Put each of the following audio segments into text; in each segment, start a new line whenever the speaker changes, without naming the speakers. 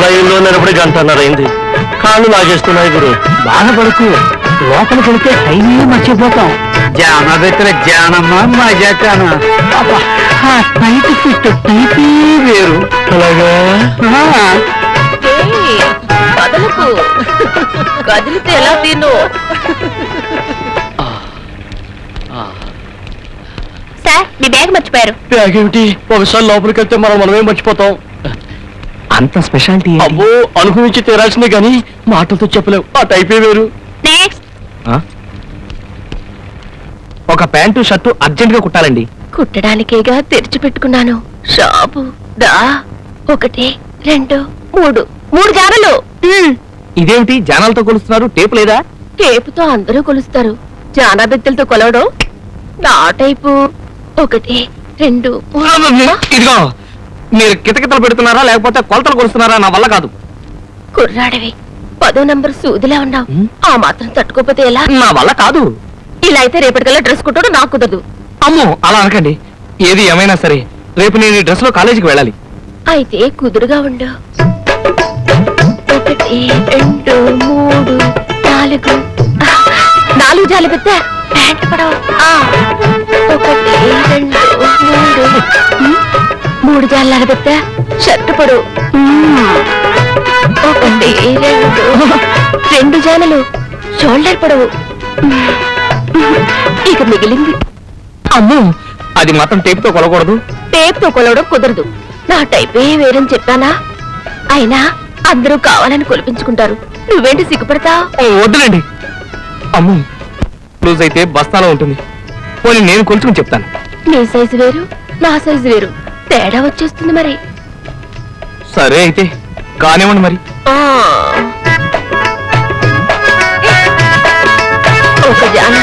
లైన్లో నిలబడి గంటన్నరైంది. కాళ్ళు లాగేస్తున్నాయి గురు.
బాధపడుకు, లోపలికి వెళ్తే టైమే మర్చిపోతాం. జాన పెట్టిన జానమ్మ మజాకాన టైట్ ఫిట్ టైపే వేరు.
అలాగా
కదలకు కదిలితే ఎలా తిను. సార్ మీ బ్యాగ్ మర్చిపోయారు.
బ్యాగ్ ఏమిటి? ఒకసారి లోపలికి వెళ్తే మనమే మర్చిపోతాం.
అంత స్పెషాలిటీ.
అబ్బో, అనుభవించి తీరాల్సిందే గాని మాటలతో చెప్పలేవు. ఆ టైపే వేరు.
నెక్స్ట్
ఒక ప్యాంటు షర్టు అర్జెంట్ గా కుట్టాలండి.
కుట్టడానికేగా తెరిచి పెట్టుకున్నాను షాపు. దా 1 2 3 జానలు.
ఇదేమిటి జానాలతో కొలుస్తున్నారు? టేపు లేదా?
టేపుతో అందరూ కొలుస్తారు, జానా బెత్తలతో కొలవడం నా టైపు. 1 2
ఇదిగో, మీరు కితకితలు పెడుతున్నారా లేకపోతే కొలతలు కొలుస్తున్నారా? నా వల్ల కాదు.
కుర్రాడివి 10వ నంబర్ సూదిలా ఉన్నావు. ఆ మాత్రం తట్టుకోపోతే ఎలా?
నా వల్ల కాదు.
ఇలా అయితే రేపటికల్లా డ్రెస్ కుట్టడం నాకు కుదరదు.
అమ్మో, అలా అనకండి. ఏది ఏమైనా సరే రేపు నేను ఈ డ్రెస్ లో కాలేజీకి వెళ్ళాలి.
అయితే కుదురుగా ఉండు. 1 2 3 4 జాలి పెద్ద ప్యాంట్ పడవ. 1 2 3 జాల పెద్ద షర్ట్ పొడవు. 1 2 జాలలు షోల్డర్ పొడవు. ఇక మిగిలింది.
అమ్మో, అది మాత్రం టేపుతో కొలకూడదు.
టేప్తో కొలవడం కుదరదు. నా టైపే వేరని చెప్పానా? అయినా అందరూ కావాలని కొలిపించుకుంటారు, నువ్వేంటి సిగ్గుపడతా?
వద్దులేండి. అమ్మో, లూజ్ అయితే బస్తాలో ఉంటుంది. పోనీ నేను కొలుచుకుని చెప్తాను.
నీ సైజు వేరు, నా సైజు వేరు, తేడా వచ్చేస్తుంది మరి.
సరే అయితే కానివ్వండి మరి.
ఒక జాన,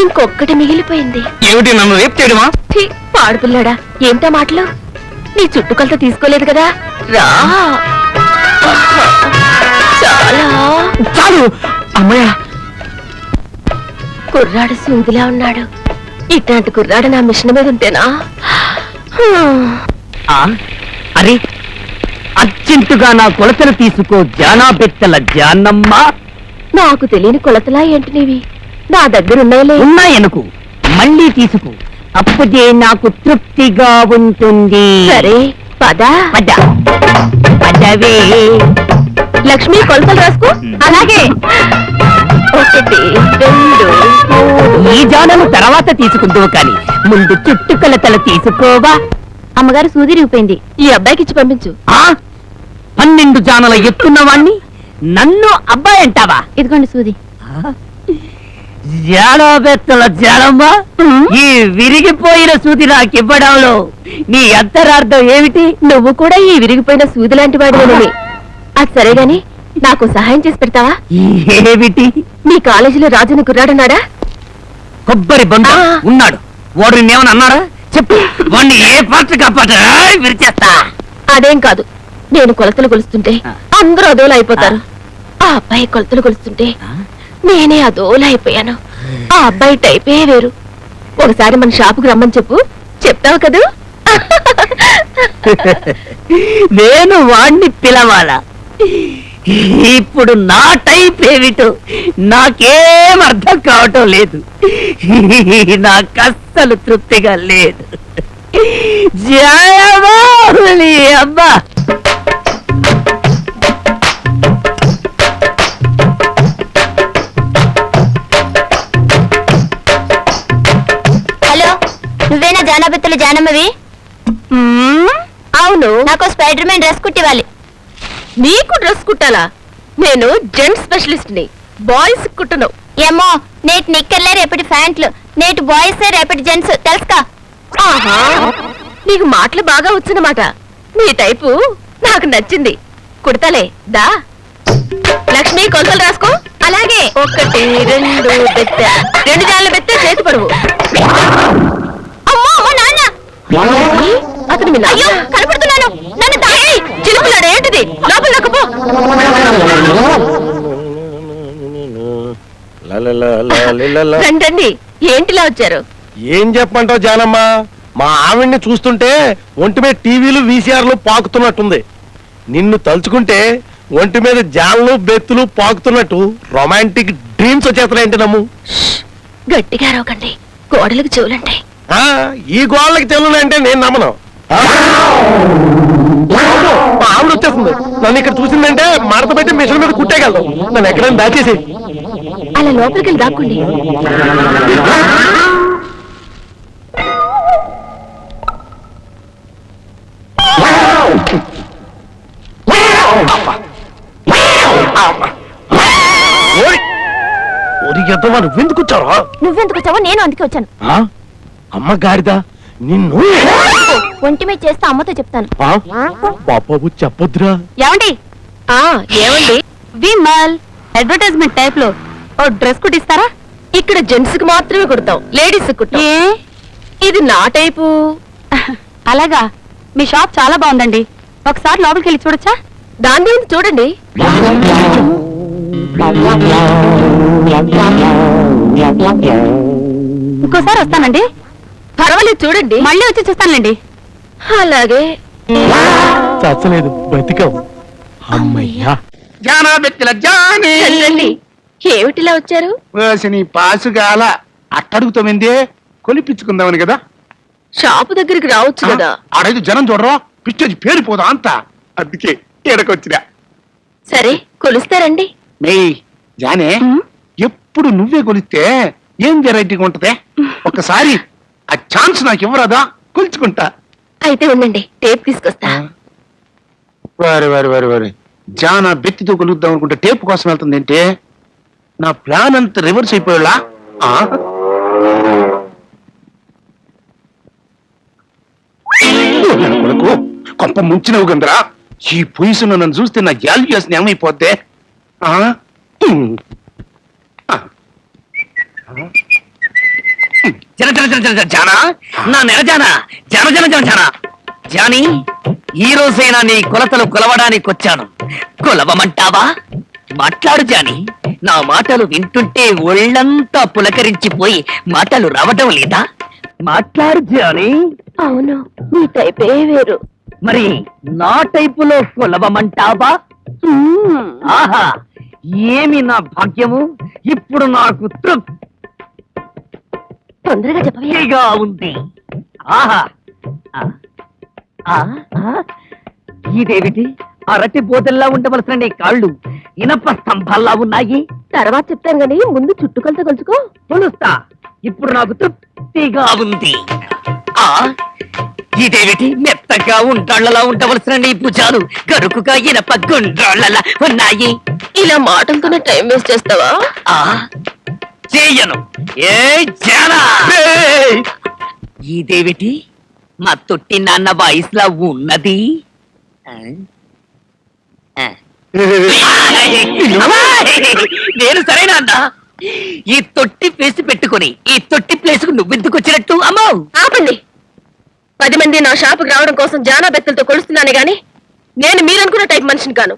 ఇంకొక్కటి మిగిలిపోయింది.
ఏమిటి, నన్ను రేపు చేయడమా?
పాడుపిల్లాడా, ఏంటా మాటలు? నీ చుట్టుకొలత తీసుకోలేదు కదా, రా. చాలా
చాలు అమ్మయ్య.
కుర్రాడు సూదిలా ఉన్నాడు. ఇట్లాంటి కుర్రాడు నా మిషన్ మీద ఉంటేనా?
అరే, అర్జెంటుగా నా కొలతలు తీసుకో జానా బెత్తల జానమ్మ.
నాకు తెలియని కొలతలా ఏంటి నీవి? నా దగ్గర ఉన్నాయిలే.
ఉన్నాయనుకు, మళ్ళీ తీసుకో, అప్పుడే నాకు తృప్తిగా ఉంటుంది.
సరే పద.
పదవే.
లక్ష్మి, కొలతలు రాసుకో. అలాగే. 1 2
ఈ జానను తర్వాత తీసుకుందువు కానీ ముందు చుట్టు కొలతలు తీసుకోవా.
అమ్మగారు సూది రిగిపోయింది, ఈ అబ్బాయికి ఇచ్చి పంపించు.
12 జానల ఎత్తున్నవాణ్ణి నన్ను అబ్బాయి అంటావా?
ఇదిగోండి సూది.
జాడబెత్తల జాడమ్మ, ఈ విరిగిపోయిన సూది నాకివ్వడంలో నీ అంతరార్థం ఏమిటి?
నువ్వు కూడా ఈ విరిగిపోయిన సూది లాంటి వాడివేనని. అది సరే గాని నాకు సహాయం చేసి పెడతావా?
ఏమిటి?
మీ కాలేజీలో రాజుని కుర్రాడున్నాడా?
కొబ్బరి బండ ఉన్నాడు. వాడు నిన్నేమని అన్నారా? చెప్పు, వాడిని ఏ పార్టీ కాపాట విరిచేస్తా.
అదేం కాదు, నేను కొలతలు కొలుస్తుంటే అందరూ అదోలా అయిపోతారు. ఆ అబ్బాయి కొలతలు కొలుస్తుంటే నేనే అదోలా అయిపోయాను. ఆ అబ్బాయి టైపే వేరు. ఒకసారి మన షాపుకి రమ్మని చెప్పు, చెప్తావు కదూ?
నేను వాణ్ణి పిలవాలా? ఇప్పుడు నా టైప్ ఏమిటో నాకేం అర్థం కావటం లేదు. నాకు అస్సలు తృప్తిగా లేదు. జయమోహులి అబ్బా.
హలో, నువ్వేనా జానాబెత్తల జానమ్మవి? అవును, నాకు స్పైడర్ మ్యాన్ డ్రెస్ కుట్టివ్వాలి. నీకు డ్రెస్ కుట్టాలా? నేను జెంట్స్ స్పెషలిస్ట్ ని, బాయ్స్ కుట్టను. ఏమో, నేటి నిక్కర్లే రేపటి ప్యాంట్లు, నేటి బాయ్స్ రేపటి జెంట్స్, తెలుసుకా? ఆహా, నీకు మాటలు బాగా వచ్చన్నమాట. నీ టైపు నాకు నచ్చింది, కుడతలే. దా లక్ష్మి, కొలతలు రాసుకో. అలాగే. 1 2 బెత్త, 2 జాన్ల బెత్త, చేతి పడువు. అమ్మో నాన్న, అతను మీ నాన్న? కనపడుతున్నాను. నన్ను తాయి చిలుపులాడు. ఏంటిది? లోపల నొక్కపో.
రండి,
ఏంటిలా వచ్చారు?
ఏం చెప్పమంటావు జానమ్మ? మా ఆవిడ్ని చూస్తుంటే ఒంటి మీద టీవీలు వీసీఆర్లు పాకుతున్నట్టుంది. నిన్ను తలుచుకుంటే ఒంటి మీద జాన్లు బెత్తులు పాకుతున్నట్టు రొమాంటిక్ డ్రీమ్స్ వచ్చేస్తున్నాయంటే నమ్ము.
గట్టిగా అరవకండి, గోడలకు చెవులంటాయి.
ఆ, ఈ గోళ్ళకి చెల్లునంటే నేను నమ్మను. ఆ? మా ఆవిడ వచ్చేస్తుంది. నన్ను ఇక్కడ చూసిందంటే మడత పెట్టి మిషన్ మీద కుట్టేయగలదు. నన్ను ఎక్కడైనా దాచేసి.
అలా లోపలికి వెళ్ళి దాక్కోండి.
నువ్వెందుకు వచ్చావా?
నువ్వెందుకు వచ్చావో నేను అందుకే వచ్చాను.
అమ్మ గాడిదా నిన్ను.
ఒంటి మీద చేస్తే అమ్మతో చెప్తాను.
బాబాబు చెప్పొద్దురా.
ఏమండి? ఏమండి? విమల్ అడ్వర్టైజ్మెంట్ టైప్ లో ఓ డ్రెస్ కుట్టిస్తారా? ఇక్కడ జెంట్స్ కి మాత్రమే కుడతాం, లేడీస్ కుట్టాం. ఇది నా టైపు. అలాగా? మీ షాప్ చాలా బాగుందండి, ఒకసారి లోపలికి వెళ్ళి చూడొచ్చా? దాని గురించి చూడండి. ఇంకోసారి వస్తానండి. పర్వాలేదు, చూడండి. మళ్ళీ వచ్చి చూస్తానులేండి. అలాగే.
చచ్చలేదు, బతికావు. అమ్మయ్యా.
జానా బెత్తిల జాని
రండి. ఏమిటిలా వచ్చారు?
నీ పాసుగాల అట్టడుగుతామిందే కొలిపించుకుందామని కదా.
షాపు దగ్గరికి రావచ్చు కదా.
ఆడైదు జనం చూడరా, పిచ్చేది పేరిపోదా అంత. అందుకే ఎడకొచ్చిరా.
సరే, కొలుస్తారండి.
మే జానే, ఎప్పుడు నువ్వే కొలిస్తే ఏం వెరైటీగా ఉంటదే. ఒకసారి ఆ ఛాన్స్ నాకు ఇవ్వరాదా? కొలుచుకుంటా.
అయితే ఉండండి, టేప్ తీసుకొస్తా.
వారి వారి వారి వారి జానా బెత్తితో కొలుద్దాం అనుకుంటే టేప్ కోసం వెళ్తుంది ఏంటే? నా ప్లాన్ అంతా రివర్స్ అయిపోయాలా? కొడుకు కొంప ముంచినవు గందరా. ఈ పొజిషన్ నన్ను చూస్తే నా వాల్యూస్ ఏమైపోద్దే?
జన జన జన జన జానా, నా నెల జానా, జన జన జన జానా. జానీ, ఈ రోజైనా నీ కొలతలు కొలవడానికి వచ్చాను. కొలవమంటావా? మాట్లాడు జానీ. నా మాటలు వింటుంటే ఒళ్ళంతా పులకరించిపోయి మాటలు రావటం లేదా? మాట్లాడు జానీ.
అవును, మీ టైపే వేరు.
మరి నా టైపులో కొలవమంటావా? ఆహా, ఏమి నా భాగ్యము! ఇప్పుడు నాకు
తొందరగా చెప్పవే.
తృప్తిగా ఉంది. ఆహా, ఇదేమిటి? అరటి బోదల్లా ఉండవలసిన నీ కాళ్ళు ఇనప స్తంభాల్లా ఉన్నాయి.
తర్వాత చెప్తాను గానీ ముందు చుట్టుకొలత కొలుచుకో.
కొలుస్తా. ఇప్పుడు నాకు తృప్తిగా ఉంది. ఇదేమిటి? మెత్తగా ఉండ్రాళ్లలా ఉండవలసిన నీ భుజాలు గరుకుగా ఇనప గుండ్రాళ్లలా ఉన్నాయి.
ఇలా మాటలతోనే టైం వేస్ట్ చేస్తావా?
చేయను. ఏ జానా, ఇదేమిటి? మా తొట్టి నాన్న వాయిస్లా ఉన్నది. నేను సరేనా అన్నా? ఈ తొట్టి ప్లేస్ పెట్టుకొని ఈ తొట్టి ప్లేస్ కు నువ్వెందుకు వచ్చినట్టు? అమ్మో,
ఆపండి. 10 మంది నా షాపుకి రావడం కోసం జానా బెత్తలతో కొలుస్తున్నాను గాని నేను మీరనుకున్న టైప్ మనిషిని కాను.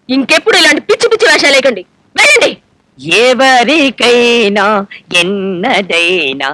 ఇంకెప్పుడు ఇలాంటి పిచ్చి పిచ్చి వేషాలు లేకండి. వెళ్ళండి.
ఎవరికైనా ఎన్నదైనా